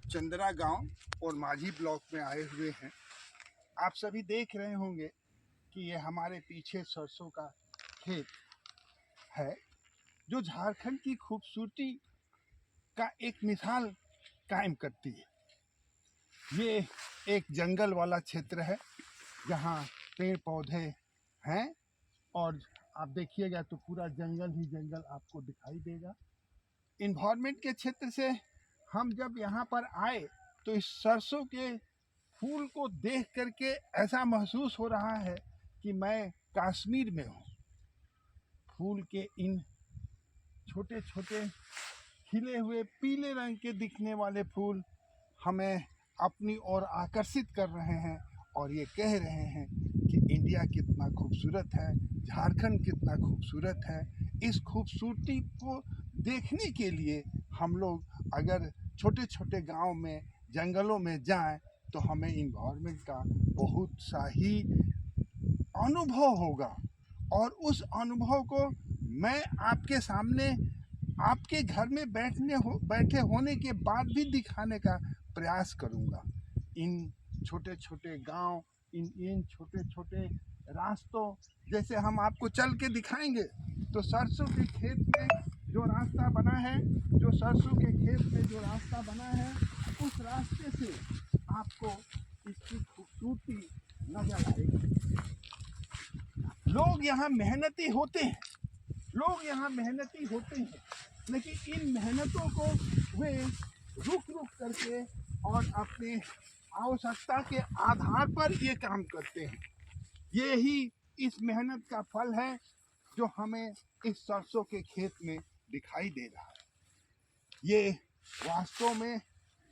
चंद्रा गांव और माझी ब्लॉक में आए हुए हैं। आप सभी देख रहे होंगे कि ये हमारे पीछे सरसों का खेत है, जो झारखंड की खूबसूरती का एक मिसाल कायम करती है। ये एक जंगल वाला क्षेत्र है जहाँ पेड़ पौधे हैं और आप देखिएगा तो पूरा जंगल ही जंगल आपको दिखाई देगा। इन्वायरमेंट के क्षेत्र से हम जब यहाँ पर आए तो इस सरसों के फूल को देख करके ऐसा महसूस हो रहा है कि मैं कश्मीर में हूँ। फूल के इन छोटे छोटे खिले हुए पीले रंग के दिखने वाले फूल हमें अपनी ओर आकर्षित कर रहे हैं और ये कह रहे हैं कि इंडिया कितना खूबसूरत है, झारखंड कितना खूबसूरत है। इस खूबसूरती को देखने के लिए हम लोग अगर छोटे छोटे गांव में जंगलों में जाएं तो हमें इन्वायरमेंट का बहुत सा ही अनुभव होगा और उस अनुभव को मैं आपके सामने आपके घर में बैठे होने के बाद भी दिखाने का प्रयास करूंगा। इन छोटे छोटे गांव, इन छोटे छोटे रास्तों जैसे हम आपको चल के दिखाएंगे तो सरसों के खेत में जो रास्ता बना है, जो सरसों के खेत में जो रास्ता बना है, उस रास्ते से आपको इसकी खूबसूरती नजर आएगी। लोग यहाँ मेहनती होते हैं, लेकिन इन मेहनतों को वे रुक करके और अपने आवश्यकता के आधार पर ये काम करते हैं। ये ही इस मेहनत का फल है जो हमें इस सरसों के खेत में दिखाई दे रहा है। ये वास्तव में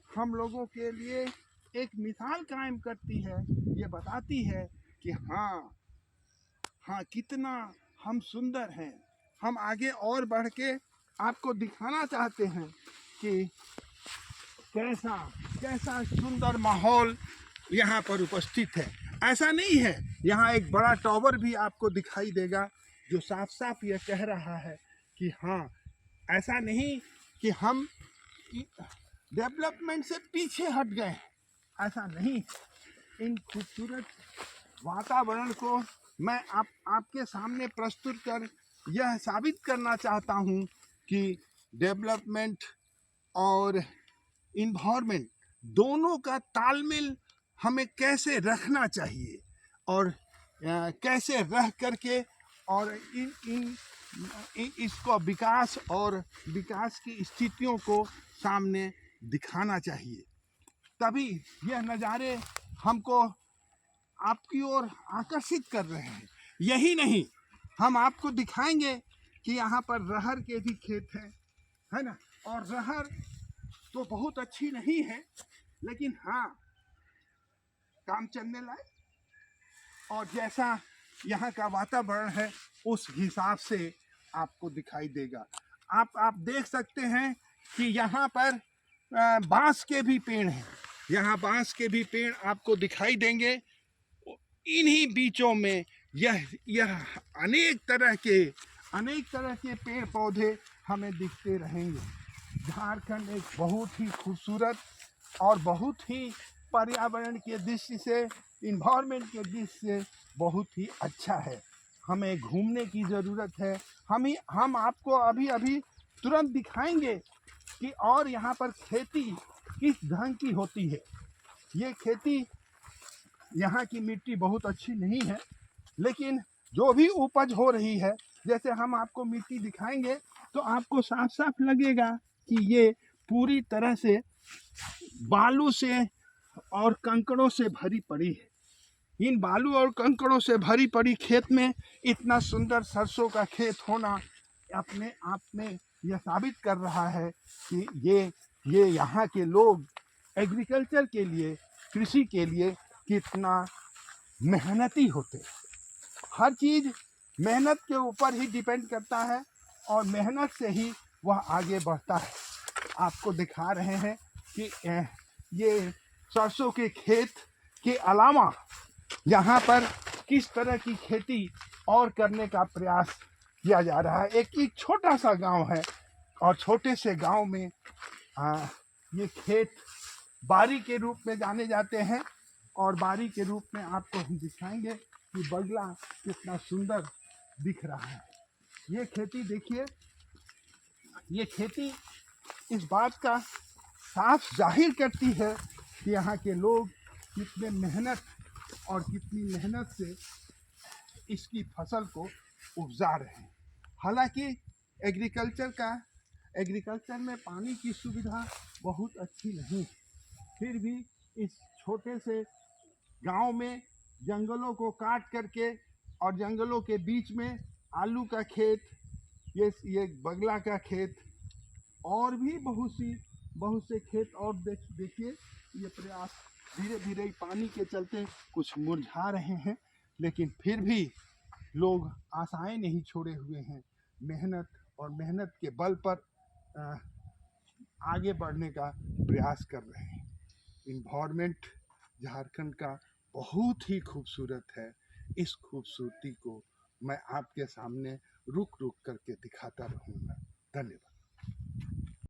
हम लोगों के लिए एक मिसाल कायम करती है। ये बताती है कि हाँ कितना हम सुंदर हैं। हम आगे और बढ़ के आपको दिखाना चाहते हैं कि कैसा सुंदर माहौल यहाँ पर उपस्थित है। ऐसा नहीं है, यहाँ एक बड़ा टावर भी आपको दिखाई देगा जो साफ साफ यह कह रहा है कि हाँ, ऐसा नहीं कि हम डेवलपमेंट से पीछे हट गए, ऐसा नहीं। इन खूबसूरत वातावरण को मैं आपके सामने प्रस्तुत कर यह साबित करना चाहता हूँ कि डेवलपमेंट और इन्वायरमेंट दोनों का तालमेल हमें कैसे रखना चाहिए और कैसे रह करके और इसको विकास की स्थितियों को सामने दिखाना चाहिए। तभी यह नज़ारे हमको आपकी ओर आकर्षित कर रहे हैं। यही नहीं, हम आपको दिखाएंगे कि यहाँ पर रहर के भी खेत है ना। और रहर तो बहुत अच्छी नहीं है, लेकिन हाँ काम चलने लायक और जैसा यहाँ का वातावरण है उस हिसाब से आपको दिखाई देगा। आप देख सकते हैं कि यहाँ पर बांस के भी पेड़ हैं। यहाँ बांस के भी पेड़ आपको दिखाई देंगे। इन्हीं बीचों में यह अनेक तरह के पेड़ पौधे हमें दिखते रहेंगे। झारखंड एक बहुत ही खूबसूरत और बहुत ही पर्यावरण के दृष्टि से, इन्वायरमेंट के दृष्टि से बहुत ही अच्छा है। हमें घूमने की ज़रूरत है। हम आपको अभी तुरंत दिखाएंगे कि और यहाँ पर खेती किस ढंग की होती है। ये खेती, यहाँ की मिट्टी बहुत अच्छी नहीं है, लेकिन जो भी उपज हो रही है, जैसे हम आपको मिट्टी दिखाएंगे तो आपको साफ साफ लगेगा कि ये पूरी तरह से बालू से और कंकड़ों से भरी पड़ी है। इन बालू और कंकड़ों से भरी पड़ी खेत में इतना सुंदर सरसों का खेत होना अपने आप में यह साबित कर रहा है कि ये यहाँ के लोग एग्रीकल्चर के लिए, कृषि के लिए कितना मेहनती होते हैं। हर चीज़ मेहनत के ऊपर ही डिपेंड करता है और मेहनत से ही वह आगे बढ़ता है। आपको दिखा रहे हैं कि ये सरसों के खेत के अलावा यहाँ पर किस तरह की खेती और करने का प्रयास किया जा रहा है। एक छोटा सा गांव है और छोटे से गांव में ये खेत बारी के रूप में जाने जाते हैं। और बारी के रूप में आपको हम दिखाएंगे कि बगला कितना सुंदर दिख रहा है। ये खेती देखिए, ये खेती इस बात का साफ जाहिर करती है कि यहाँ के लोग कितने मेहनत और कितनी मेहनत से इसकी फसल को उपजा रहे हैं। हालांकि एग्रीकल्चर में पानी की सुविधा बहुत अच्छी नहीं, फिर भी इस छोटे से गांव में जंगलों को काट करके और जंगलों के बीच में आलू का खेत, ये बगला का खेत और भी बहुत से खेत, और देखिए ये प्रयास धीरे धीरे पानी के चलते कुछ मुरझा रहे हैं, लेकिन फिर भी लोग आशाएं नहीं छोड़े हुए हैं। मेहनत के बल पर आगे बढ़ने का प्रयास कर रहे हैं। इन्वायरमेंट झारखंड का बहुत ही खूबसूरत है। इस खूबसूरती को मैं आपके सामने रुक रुक करके दिखाता रहूँगा। धन्यवाद।